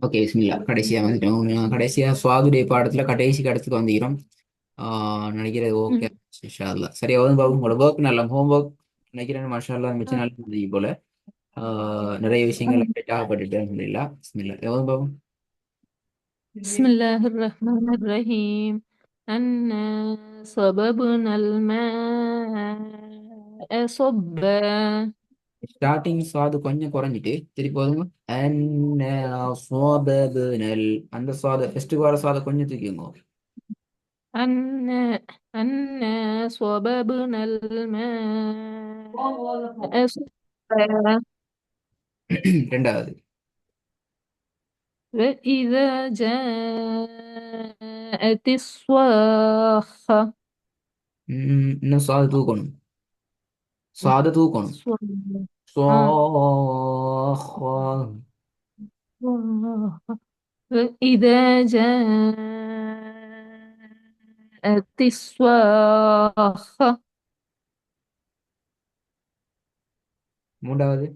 Okay பிஸ்மில்லா. கடைசியா வந்துட்டோம். கடைசியா சுவாதுடைய பாடத்துல கடைசி கடத்துக்கு வந்துக்கிறோம். நினைக்கிறது ஓகே. இன்ஷா அல்லாஹ். சரி வந்து பாபு உங்களோட ஒர்க் நல்ல ஹோம் ஒர்க் நினைக்கிறேன். மாஷா அல்லாஹ் மிச்சம் நல்லா இருந்தது போல. நிறைய விஷயங்கள் ஆகப்பட்டுட்டு அல்ஹம்துலில்லாஹ். பிஸ்மில்லா எவ்வளவு பாபு. بسم الله الرحمن الرحيم أنا صببنا الماء صبا ஸ்டார்டிங் சுவாது கொஞ்சம் குறைஞ்சிட்டு திருப்பி போதுங்க. அன்ன சுவபபுனல். அந்த சுவாத ஃபர்ஸ்ட்டுக்கு வர சுவாத கொஞ்சம் தூக்கிங்க. أنا صببنا الماء صبا ரெண்டாவது. وإذا جاءت الصاخة இன்னும் சுவாத தூக்கணும். சுவாத தூக்கணும். الصاخة صاخ. وإذا جاءت الصاخة மூன்றாவது.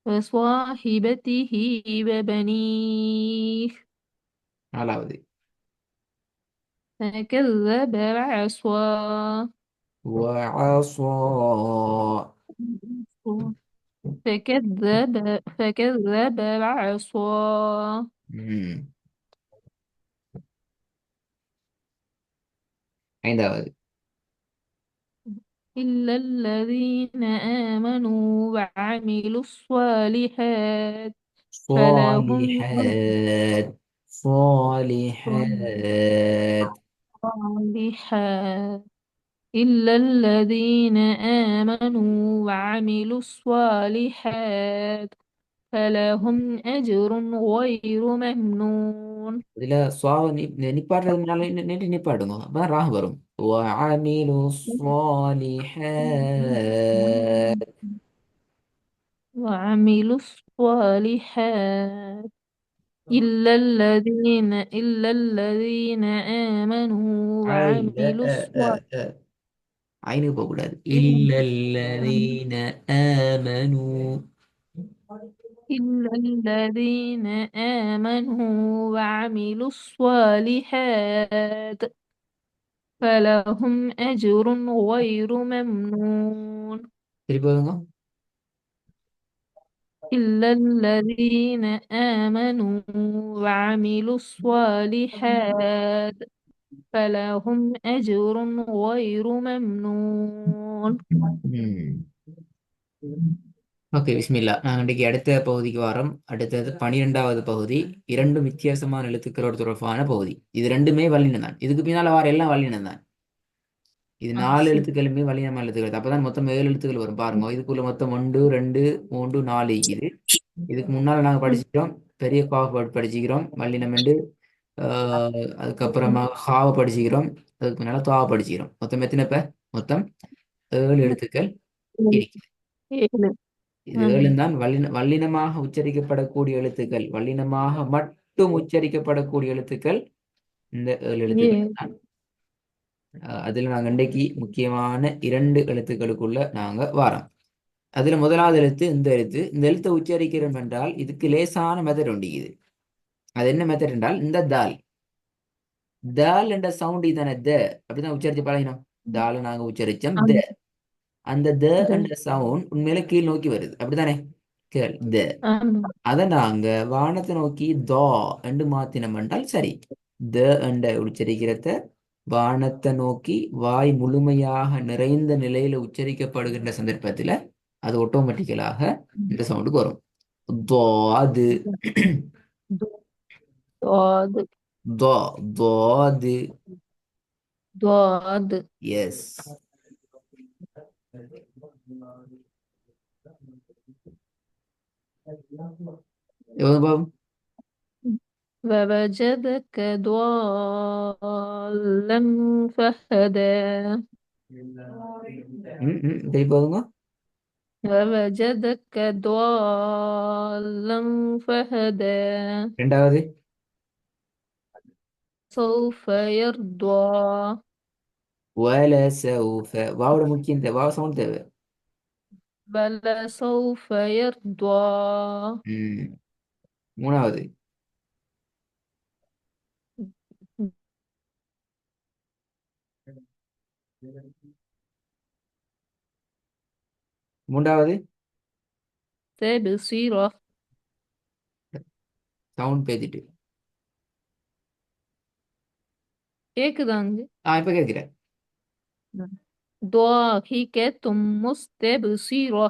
وصاحبته وبنيه நாலாவது. فكذب وعصى وعصى. فكذب وعصى ம். ஐந்தாவது. إلا الذين آمنوا وعملوا الصالحات فلهم صالحات. صالحات. صالحات إلا الذين آمنوا وعملوا الصالحات فلهم أجر غير ممنون. இதுல சுவாவ நிப்பாட்டுறது முன்னால நீட்டி நிப்பாட்டுங்க அப்பதான் ராகம் வரும். وعملوا الصالحات. وعملوا الصالحات إلا الذين آمنوا وعملوا الصالحات عينك போகக்கூடாது. إلا الذين آمنوا. إلا الذين آمنوا وعملوا الصالحات فلهم أجر غير ممنون. திருப்பி வருங்க. إلا الذين آمنوا وعملوا الصالحات فلهم أجر غير ممنون. ஓகே பிஸ்மில்லா. நாங்கள் இன்றைக்கு அடுத்த பகுதிக்கு வரோம். அடுத்தது 12வது பகுதி. இரண்டும் வித்தியாசமான எழுத்துக்களோட தொடர்பான பகுதி. இது ரெண்டுமே வல்லினம் தான். இதுக்கு பின்னால வார எல்லாம் வல்லினம் தான். இது 4 சரி. எழுத்துக்களுமே வல்லினமான எழுத்துக்கள். அப்பதான் மொத்தம் 7 எழுத்துக்கள் வரும் பாருங்க. இதுக்குள்ள மொத்தம் 1 2 3 4 இருக்குது. இதுக்கு முன்னால நாங்க படிச்சுக்கிறோம். பெரிய காஃப் படிச்சுக்கிறோம் வல்லினம் என்று. அதுக்கப்புறமா ஹாவை படிச்சுக்கிறோம். அதுக்கு முன்னால துவாவை படிச்சுக்கிறோம். மொத்தம் எத்தனை மொத்தம் 7 எழுத்துக்கள் இருக்கு. ஏழு. இது ஏழும் தான் வல்லினமாக உச்சரிக்கப்படக்கூடிய எழுத்துக்கள். வல்லினமாக மட்டும் உச்சரிக்கப்படக்கூடிய எழுத்துக்கள் இந்த 7 எழுத்துக்கள் ஏழு. தான். அதுல நாங்க இன்றைக்கு முக்கியமான 2 எழுத்துக்களுக்குள்ள நாங்க வாரோம். அதுல முதலாவது எழுத்து இந்த எழுத்து. இந்த எழுத்தை உச்சரிக்கிறோம் என்றால் இதுக்கு லேசான மெத்தட் உண்டு இது. அது என்ன மெத்தட் என்றால் இந்த தால். தால் என்ற சவுண்ட் இதானே அப்படிதான் உச்சரிச்சு பழகினோம். தால் நாங்க உச்சரிச்சோம் ஆம். அந்த த. என்ற சவுண்ட் உண்மையில கீழ் நோக்கி வருது. அப்படித்தானே? கீழ் ஆமா. அதை நாங்க வானத்தை நோக்கி என்று மாத்தினம் என்றால் சரி. என்ற உச்சரிக்கிறத வானத்தை நோக்கி வாய் முழுமையாக நிறைந்த நிலையில உச்சரிக்கப்படுகின்ற சந்தர்ப்பத்துல அது ஆட்டோமேட்டிக்கலாக இந்த சவுண்டுக்கு வரும். அது ضاد. அது. ضاد. எஸ். எவ்வளவு ووجدك ضالا فهدى. திருப்பி போதுங்க. ووجدك ضالا فهدى ரெண்டாவது. سوف يرضى. ولا سوف. வாவோட முக்கியம் தேவை. வாவ சவுண்ட் தேவை. بلى سوف يرضى. ம். மூணாவது. மூன்றாவது. تبصرة. சவுண்ட் பேத்திட்டு. கேக்குதாங்க. இப்ப கேட்கிறேன். ضاحكة مستبصرة.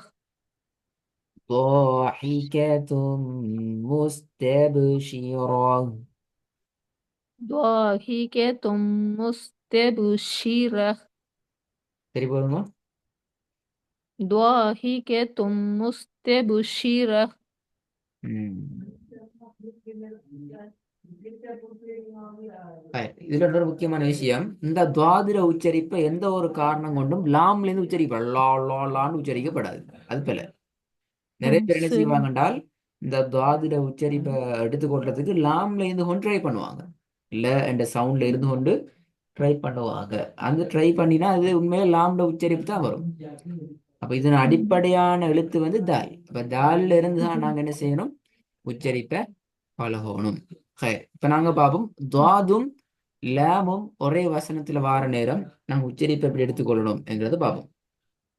ضاحكة مستبشرة. ضاحكة مستبشرة. சரி போதுமா. ضاحكة مستبشرة. ம். இதுல இன்னொரு முக்கியமான விஷயம், இந்த துவாதிர உச்சரிப்பை எந்த ஒரு காரணம் கொண்டும் லாம்ல இருந்து உச்சரிப்பா லா லா லான்னு உச்சரிக்கப்படாது. அது போல நிறைய பேர் என்ன சரி. செய்வாங்க என்றால், இந்த துவாதிர உச்சரிப்பை எடுத்துக்கொள்றதுக்கு லாம்ல இருந்து கொண்டு ட்ரை பண்ணுவாங்க. இல்ல இந்த சவுண்ட்ல இருந்து கொண்டு ட்ரை பண்ணுவாங்க. அந்த ட்ரை பண்ணினா அது உண்மையில லாம்ல உச்சரிப்பு தான் வரும். அப்ப இதன் அடிப்படையான எழுத்து வந்து தால். இப்ப தால்ல இருந்து தான் நாங்க என்ன செய்யணும், உச்சரிப்பை பழகணும். இப்ப நாங்க பார்ப்போம், துவாதும் லாமும் ஒரே வசனத்துல வார நேரம் நாங்க உச்சரிப்பை எப்படி எடுத்துக்கொள்ளணும் என்கிறத பார்ப்போம்.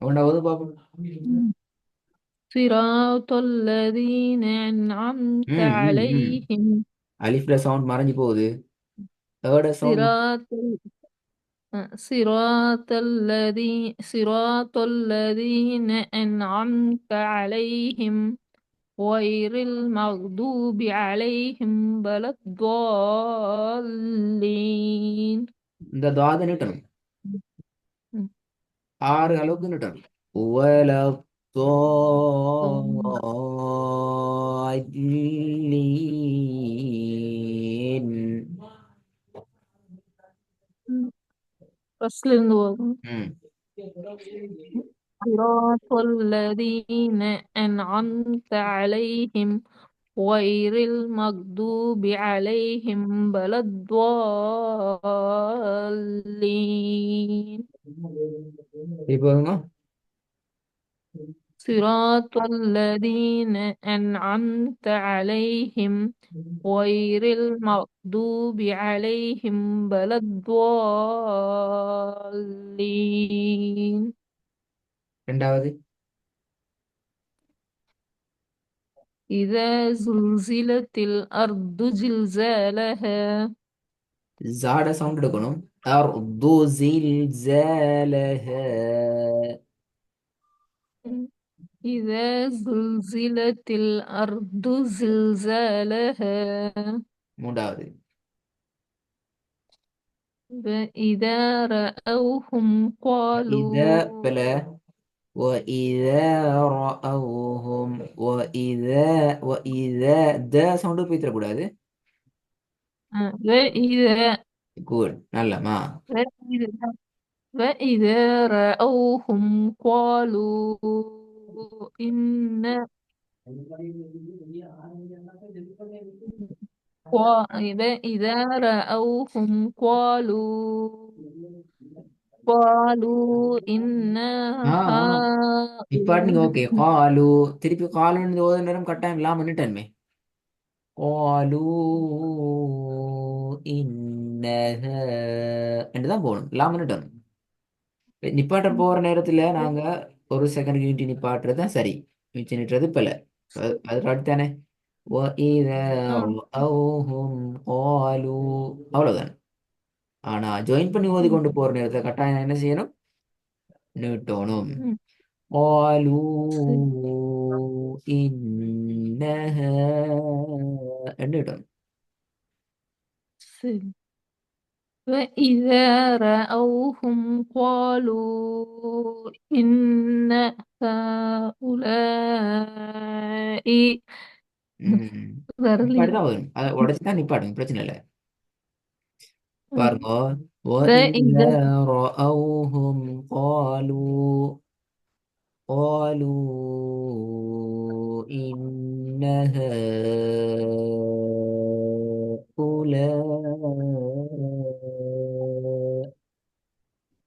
ஒன்றாவது பார்ப்போம். صراط الذين أنعمت ம் ம் ம் عليهم. அலிஃப்ல சவுண்ட் மறைஞ்சு போகுது. Third sound. صراط صراط الذين أنعمت عليهم غير المغضوب عليهم ولا الضالين. இந்த துவாதை நீட்டணும். 6 அளவுக்கு நீட்டணும். ولا الضالين. فصل النور. ம். صراط الذين أنعمت عليهم غير المغضوب عليهم ولا الضالين. இப்போதுங்க. صراط الذين أنعمت عليهم غير المغضوب عليهم ولا الضالين. ரெண்டாவது. إذا زلزلت الأرض زلزالها. ஜாட சவுண்ட் எடுக்கணும். அர்து زلزالها. إذا زلزلت الأرض زلزالها. மூன்றாவது. فإذا رأوهم இதா قالوا. பல. وإذا رأوهم وإذا وإذا دا சவுண்ட் பேத்திரக்கூடாது. فإذا குட் நல்லமா. فإذا فإذا رأوهم قالوا إن فإذا رأوهم قالوا إنا ஆ ஆ நிப்பாட்டுங்க. هؤلاء. ஓகே காலு. திருப்பி காலுன்னு ஓத நேரம் கட்டாயம் இல்லாம பண்ணிட்டேன்மே. قالوا إنها என்றுதான் போகணும். இல்லாம பண்ணிட்டோம். நிப்பாட்ட போற நேரத்துல நாங்க ஒரு செகண்ட் நீட்டி நிப்பாட்டுறது தான் சரி. மிச்சம் நிட்டுறது பல. அது right தானே. وَإِذَا رَأَوْهُمْ قَالُوا அவ்வளவுதான். ஆனா ஜாயின் பண்ணி ஓதி கொண்டு போற நேரத்துல கட்டாயம் என்ன செய்யணும், நீட்டணும். قَالُوا إِنَّهَا நீட்டணும். وإذا رأوهم قالوا إن هؤلاء ضالين. நிப்பாட்டு தான் வரும். அதை உடச்சுதான் நிப்பாட்டுங்க, பிரச்சனை இல்லை. பாருங்க. وَإِذَا فإذا رَأَوْهُمْ قالوا إن هؤلاء.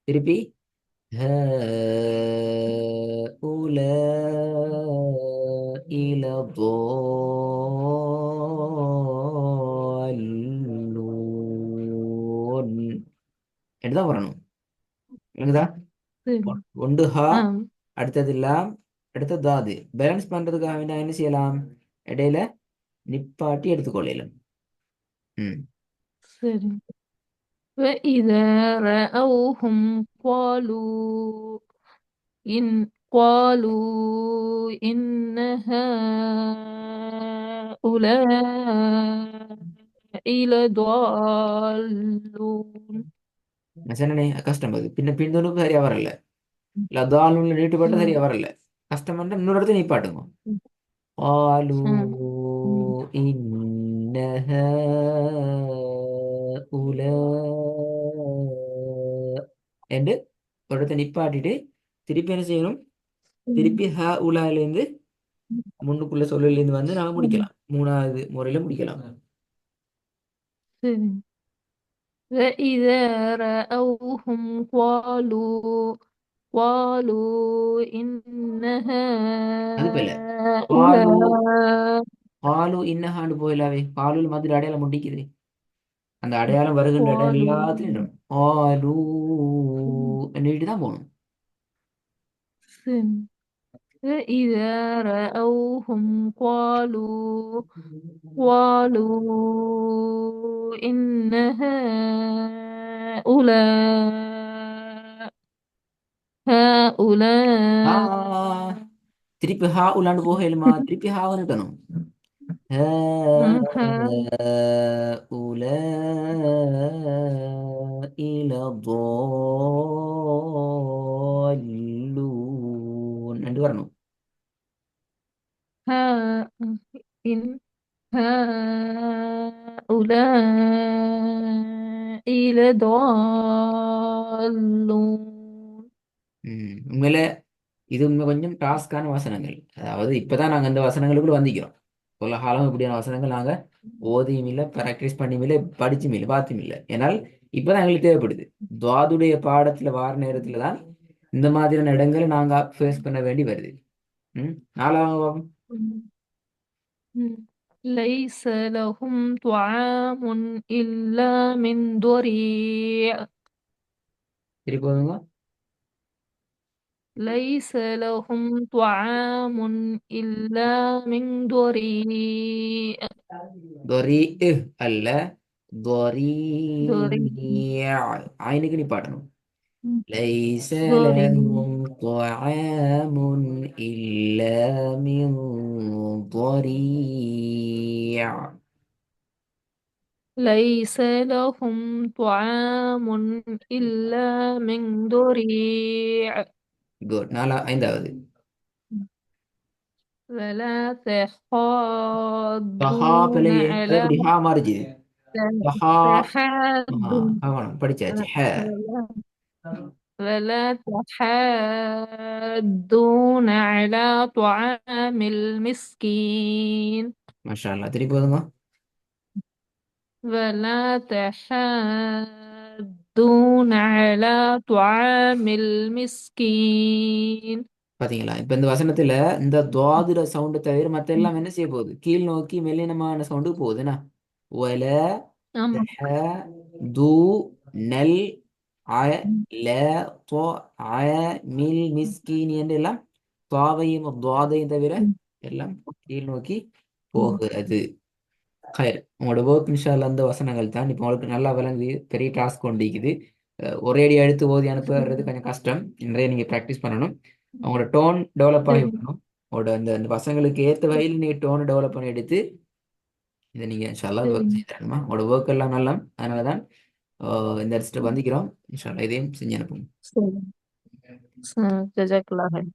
திருப்பி هؤلاء. ضالون என்றுதான் வரணும். விளங்குதா? சரி. ஒன்று ஹா, ஆம். அடுத்தது லாம், அடுத்தது தாது. பேலன்ஸ் பண்றதுக்காக வேண்டாம் என்ன செய்யலாம்? இடையில நிப்பாட்டி எடுத்துக்கொள்ளலாம். ம். சரி. وإذا رأوهم قالوا إن هؤلاء لضالون. நான் சொன்னனே கஷ்டம் அது. பின்ன பின்தொடர்ந்து சரியா வரல. இல்ல தாலுன்ல நீட்டுப்பட்ட ம், சரியா வரல. கஷ்டம் பண்ண இன்னொரு இடத்துல நிப்பாட்டுங்க. قالوا ம், ம், إن هؤلاء என்று ஒரு இடத்தை நிப்பாட்டிட்டு திருப்பி என்ன செய்யணும்? ம், திருப்பி ஹ உலாலேருந்து முன்னுக்குள்ள சொல்லிலேருந்து வந்து நாம ம். முடிக்கலாம். மூணாவது முறையில முடிக்கலாம். சரி. فإذا رأوهم قالوا إن அது போல பாலு هؤلاء. பாலு இன்னஹாண்டு போயிலாவே பாலுல மாதிரி அடையாளம் முடிக்குது. அந்த அடையாளம் வருகின்ற இடம் قالوا எல்லாத்துலயும் ஆலு என்னிட்டு தான் போகணும். سن فإذا رأوهم قالوا إن ஆ هؤلاء திருப்பி ஹா உலாண்டு போகலுமா? திருப்பி ஹா வந்துட்டணும். என்று வரணும். ها إن هؤلاء لضالون. உண்மையில இது உண்மை கொஞ்சம் டாஸ்கான வசனங்கள். அதாவது இப்பதான் நாங்க இந்த வசனங்களுக்குள்ள வந்திக்கிறோம். சொல்ல காலம் இப்படியான வசனங்கள் நாங்க ஓதியும் இல்லை, ப்ராக்டிஸ் பண்ணியும் இல்லை, படிச்சும் இல்லை, பார்த்தும் இல்லை. ஏன்னால் இப்பதான் எங்களுக்கு தேவைப்படுது. துவாதுடைய பாடத்துல வார நேரத்துல தான் இந்த மாதிரியான இடங்களை நாங்க ஃபேஸ் பண்ண வேண்டி வருது. நாலாவது ليس لهم طعام إلا من ضريع. திருப்பி வருங்க. ليس لهم طعام إلا من ضريع. தொரி அல்ல தொரி ضريع. ஆயினுக்கு நீ பாடணும். ليس ضريع. لهم طعام إلا من ضريع. ليس لهم طعام إلا من ضريع. குட். ஐந்தாவது ولا தஹா تحاضون பிழையே அது على எப்படி ஹா மாறிச்சுது. தஹா تحاضون கவனம் படிச்சாச்சு. ஹ ولا تحاضون على طعام المسكين. மாஷா அல்லாஹ். திருப்பி போதுங்க. ولا تحاضون على طعام المسكين. பாத்தீங்களா? இப்ப இந்த வசனத்துல இந்த துவாதுர சவுண்ட் தவிர மத்த எல்லாம் என்ன செய்ய போகுது? கீழ் நோக்கி மெல்லினமான சவுண்டுக்கு போகுதுன்னா ஒல أم. த து நெல் அ ல தொ அ மில் மிஸ்கீன் என்று எல்லாம் துவாவையும் துவாதையும் தவிர எல்லாம் கீழ் நோக்கி போகிறது. ஹைர். உங்களோட ஒர்க் இன்ஷால்ல அந்த வசனங்கள் தான் இப்போ உங்களுக்கு நல்லா விளங்குது. பெரிய டாஸ்க் கொண்டிருக்குது. ஒரே அடி எடுத்து ஓதி அனுப்புறது கொஞ்சம் கஷ்டம். நிறைய நீங்க ப்ராக்டிஸ் பண்ணணும். உங்களோட டோன் டெவலப் ஆகி வரணும். உங்களோட அந்த அந்த பசங்களுக்கு ஏற்ற வகையில் நீங்க டோன் டெவலப் பண்ணி எடுத்து இதை நீங்க இன்ஷால்லா ஒர்க் செய்து தரணுமா? உங்களோட ஒர்க் எல்லாம் நல்லா. அதனால தான் இந்த இடத்துல வந்திக்கிறோம். இன்ஷால்லா இதையும் செஞ்சு அனுப்புங்க. جزاك الله خير.